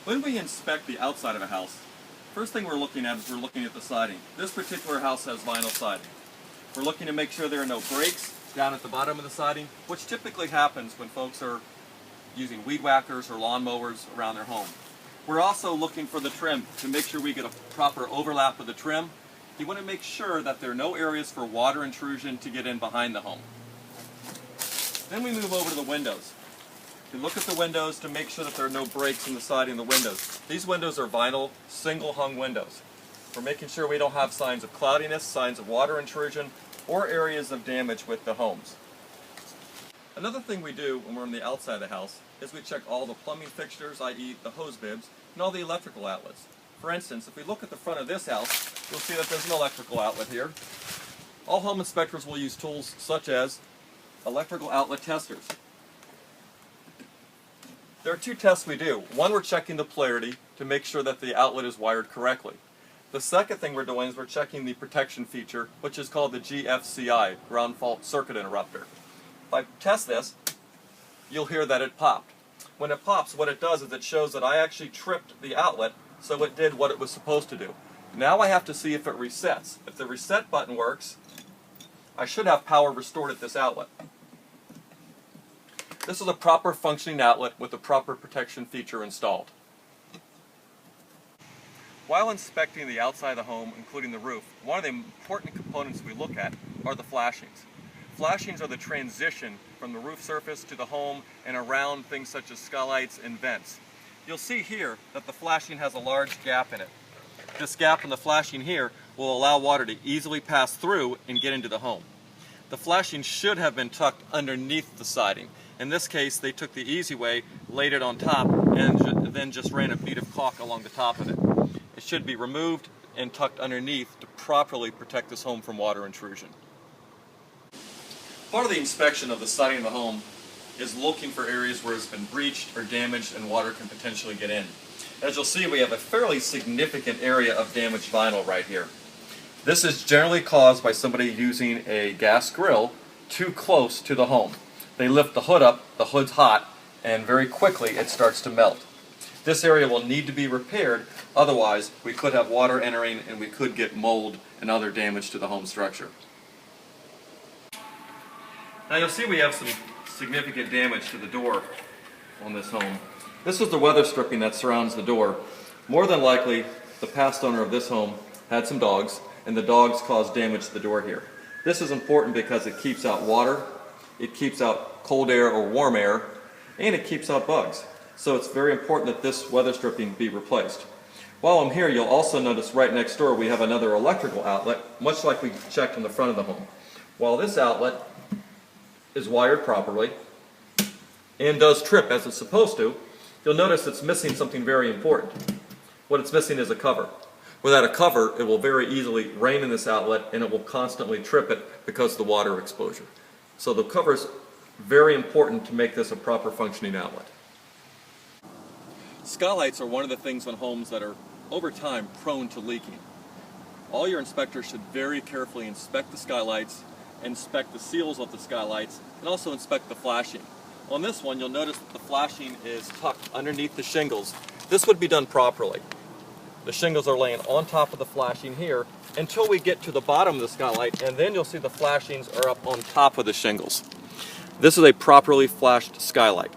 When we inspect the outside of a house, first thing we're looking at is we're looking at the siding. This particular house has vinyl siding. We're looking to make sure there are no breaks down at the bottom of the siding, which typically happens when folks are using weed whackers or lawn mowers around their home. We're also looking for the trim to make sure we get a proper overlap of the trim. You want to make sure that there are no areas for water intrusion to get in behind the home. Then we move over to the windows. We look at the windows to make sure that there are no breaks in the siding of the windows. These windows are vinyl, single hung windows. We're making sure we don't have signs of cloudiness, signs of water intrusion, or areas of damage with the homes. Another thing we do when we're on the outside of the house is we check all the plumbing fixtures, i.e. the hose bibs, and all the electrical outlets. For instance, if we look at the front of this house, you'll see that there's an electrical outlet here. All home inspectors will use tools such as electrical outlet testers. There are two tests we do. One, we're checking the polarity to make sure that the outlet is wired correctly. The second thing we're doing is we're checking the protection feature, which is called the GFCI, ground fault circuit interrupter. If I test this, you'll hear that it popped. When it pops, what it does is it shows that I actually tripped the outlet, so it did what it was supposed to do. Now I have to see if it resets. If the reset button works, I should have power restored at this outlet. This is a proper functioning outlet with a proper protection feature installed. While inspecting the outside of the home, including the roof, one of the important components we look at are the flashings. Flashings are the transition from the roof surface to the home and around things such as skylights and vents. You'll see here that the flashing has a large gap in it. This gap in the flashing here will allow water to easily pass through and get into the home. The flashing should have been tucked underneath the siding. In this case, they took the easy way, laid it on top, and then just ran a bead of caulk along the top of it. It should be removed and tucked underneath to properly protect this home from water intrusion. Part of the inspection of the siding of the home is looking for areas where it's been breached or damaged and water can potentially get in. As you'll see, we have a fairly significant area of damaged vinyl right here. This is generally caused by somebody using a gas grill too close to the home. They lift the hood up, the hood's hot, and very quickly it starts to melt. This area will need to be repaired, otherwise we could have water entering and we could get mold and other damage to the home structure. Now you'll see we have some significant damage to the door on this home. This is the weather stripping that surrounds the door. More than likely, the past owner of this home had some dogs, and the dogs caused damage to the door here. This is important because it keeps out water, it keeps out cold air or warm air, and it keeps out bugs. So it's very important that this weather stripping be replaced. While I'm here, you'll also notice right next door we have another electrical outlet, much like we checked on the front of the home. While this outlet is wired properly and does trip as it's supposed to, you'll notice it's missing something very important. What it's missing is a cover. Without a cover, it will very easily rain in this outlet and it will constantly trip it because of the water exposure. So the cover is very important to make this a proper functioning outlet. Skylights are one of the things on homes that are, over time, prone to leaking. All your inspectors should very carefully inspect the skylights, inspect the seals of the skylights, and also inspect the flashing. On this one, you'll notice that the flashing is tucked underneath the shingles. This would be done properly. The shingles are laying on top of the flashing here until we get to the bottom of the skylight, and then you'll see the flashings are up on top of the shingles. This is a properly flashed skylight.